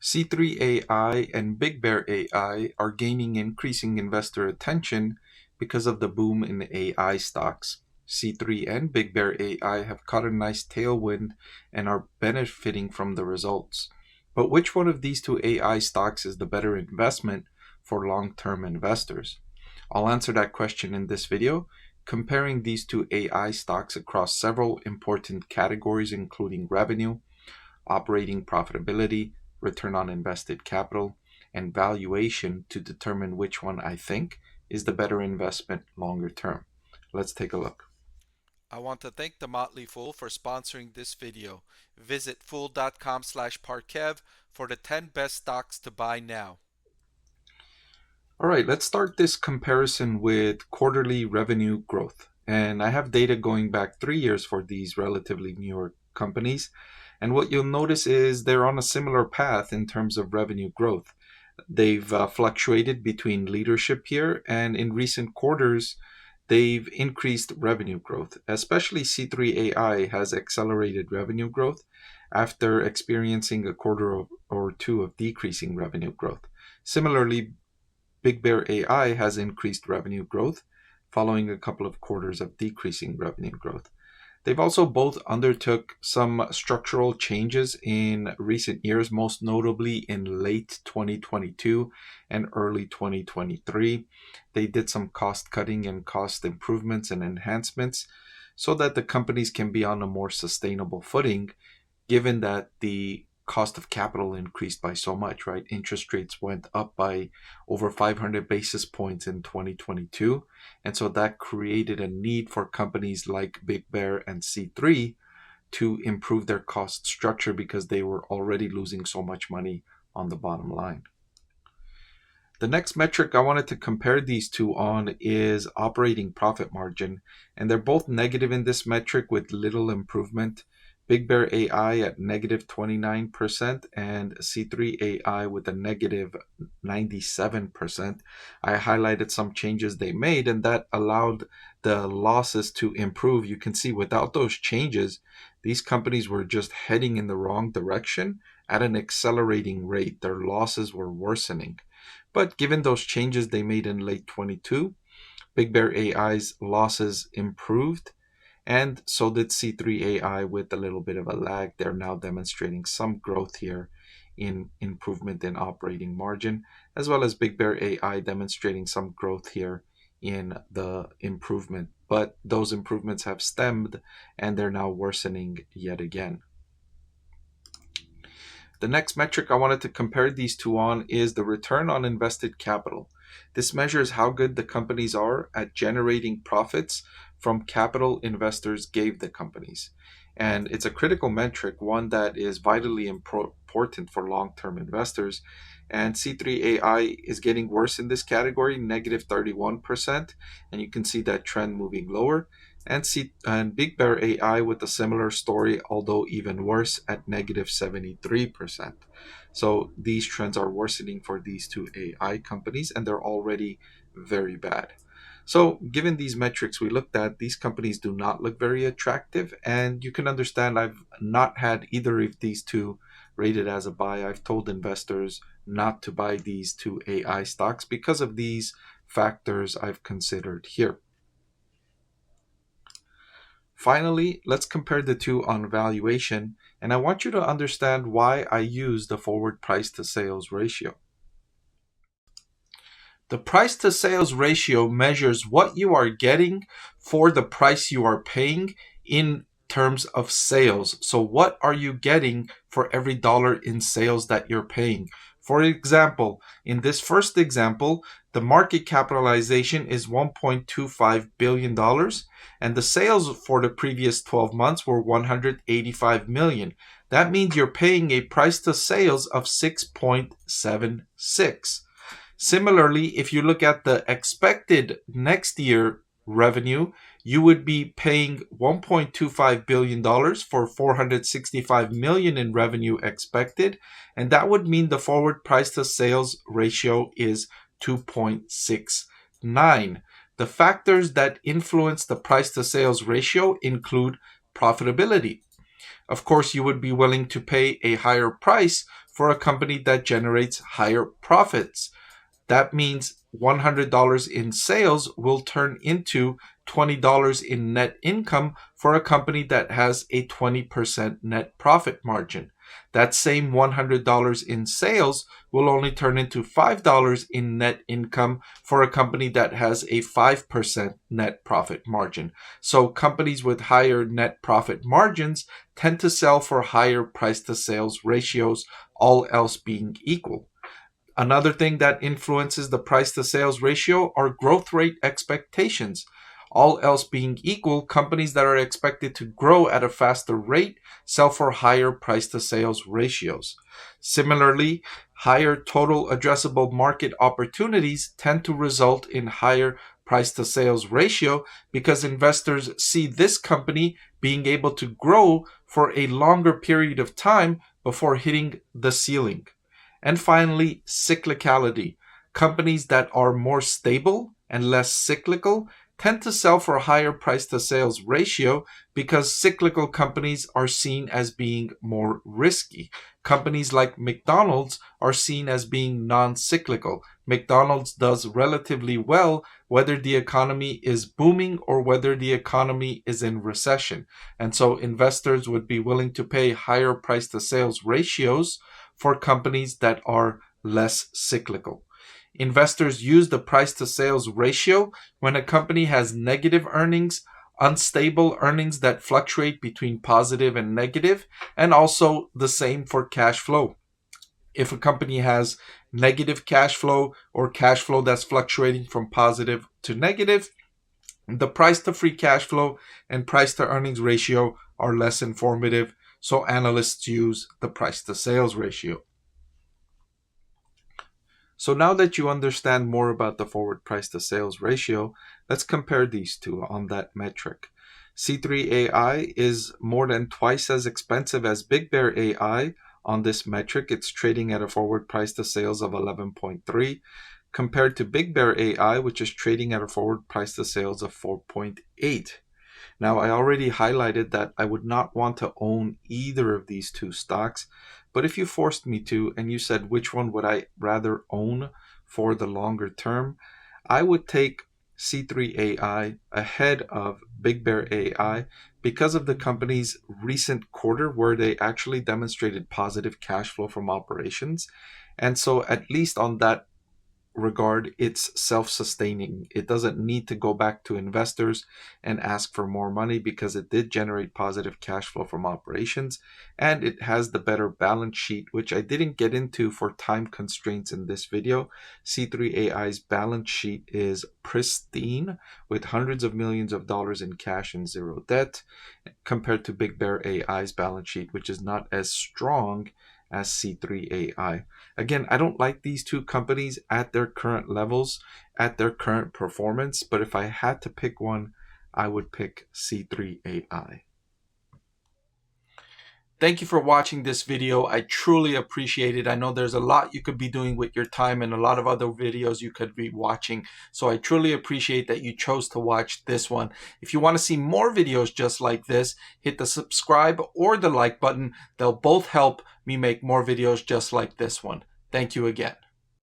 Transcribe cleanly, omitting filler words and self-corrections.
C3.ai and Bigbear.ai are gaining increasing investor attention because of the boom in AI stocks. C3 and Bigbear.ai have caught a nice tailwind and are benefiting from the results. But which one of these two AI stocks is the better investment for long-term investors? I'll answer that question in this video, comparing these two AI stocks across several important categories, including revenue, operating profitability, return on invested capital, and valuation to determine which one I think is the better investment longer term. Let's take a look. I want to thank The Motley Fool for sponsoring this video. Visit fool.com/parkev for the 10 best stocks to buy now. All right, let's start this comparison with quarterly revenue growth. And I have data going back 3 years for these relatively newer companies. And what you'll notice is they're on a similar path in terms of revenue growth. They've fluctuated between leadership here, and in recent quarters, they've increased revenue growth. Especially C3.ai has accelerated revenue growth after experiencing a quarter or two of decreasing revenue growth. Similarly, Bigbear.ai has increased revenue growth following a couple of quarters of decreasing revenue growth. They've also both undertook some structural changes in recent years, most notably in late 2022 and early 2023. They did some cost cutting and cost improvements and enhancements so that the companies can be on a more sustainable footing, given that the cost of capital increased by so much, right? Interest rates went up by over 500 basis points in 2022. And so that created a need for companies like Big Bear and C3 to improve their cost structure because they were already losing so much money on the bottom line. The next metric I wanted to compare these two on is operating profit margin, and they're both negative in this metric with little improvement. Bigbear.ai at negative 29% and C3.ai with a negative 97%. I highlighted some changes they made, and that allowed the losses to improve. You can see without those changes, these companies were just heading in the wrong direction at an accelerating rate. Their losses were worsening. But given those changes they made in late 22, Bigbear.ai's losses improved, and so did C3.ai with a little bit of a lag. They're now demonstrating some growth here in improvement in operating margin, as well as Bigbear.ai demonstrating some growth here in the improvement. But those improvements have stemmed and they're now worsening yet again. The next metric I wanted to compare these two on is the return on invested capital. This measures how good the companies are at generating profits from capital investors gave the companies. And it's a critical metric, one that is vitally important for long-term investors. And C3.ai is getting worse in this category, negative 31%. And you can see that trend moving lower. And Bigbear.ai with a similar story, although even worse at negative 73%. So these trends are worsening for these two AI companies, and they're already very bad. So given these metrics we looked at, these companies do not look very attractive, and you can understand I've not had either of these two rated as a buy. I've told investors not to buy these two AI stocks because of these factors I've considered here. Finally, let's compare the two on valuation, and I want you to understand why I use the forward price to sales ratio. The price to sales ratio measures what you are getting for the price you are paying in terms of sales. So what are you getting for every dollar in sales that you're paying? For example, in this first example, the market capitalization is $1.25 billion, and the sales for the previous 12 months were $185 million. That means you're paying a price to sales of 6.76. Similarly, if you look at the expected next year revenue, you would be paying $1.25 billion for $465 million in revenue expected, and that would mean the forward price to sales ratio is 2.69. The factors that influence the price to sales ratio include profitability. Of course, you would be willing to pay a higher price for a company that generates higher profits. That means $100 in sales will turn into $20 in net income for a company that has a 20% net profit margin. That same $100 in sales will only turn into $5 in net income for a company that has a 5% net profit margin. So companies with higher net profit margins tend to sell for higher price to sales ratios, all else being equal. Another thing that influences the price to sales ratio are growth rate expectations. All else being equal, companies that are expected to grow at a faster rate sell for higher price to sales ratios. Similarly, higher total addressable market opportunities tend to result in higher price to sales ratio because investors see this company being able to grow for a longer period of time before hitting the ceiling. And finally, cyclicality. Companies that are more stable and less cyclical tend to sell for a higher price to sales ratio because cyclical companies are seen as being more risky. Companies like McDonald's are seen as being non-cyclical. McDonald's does relatively well whether the economy is booming or whether the economy is in recession. And so investors would be willing to pay higher price to sales ratios for companies that are less cyclical. Investors use the price to sales ratio when a company has negative earnings, unstable earnings that fluctuate between positive and negative, and also the same for cash flow. If a company has negative cash flow or cash flow that's fluctuating from positive to negative, the price to free cash flow and price to earnings ratio are less informative, so analysts use the price to sales ratio. So now that you understand more about the forward price to sales ratio, let's compare these two on that metric. C3.ai is more than twice as expensive as Bigbear.ai on this metric. It's trading at a forward price to sales of 11.3 compared to Bigbear.ai, which is trading at a forward price to sales of 4.8. Now, I already highlighted that I would not want to own either of these two stocks, but if you forced me to and you said which one would I rather own for the longer term, I would take C3.ai ahead of Bigbear.ai because of the company's recent quarter where they actually demonstrated positive cash flow from operations. And so at least on that regard, it's self-sustaining. It doesn't need to go back to investors and ask for more money because it did generate positive cash flow from operations, and it has the better balance sheet, which I didn't get into for time constraints in this video. C3.ai's balance sheet is pristine with hundreds of millions of dollars in cash and zero debt compared to Bigbear.ai's balance sheet, which is not as strong as C3.ai. Again, I don't like these two companies at their current levels, at their current performance, but if I had to pick one, I would pick C3.ai. Thank you for watching this video. I truly appreciate it. I know there's a lot you could be doing with your time and a lot of other videos you could be watching. So I truly appreciate that you chose to watch this one. If you want to see more videos just like this, hit the subscribe or the like button. They'll both help me make more videos just like this one. Thank you again.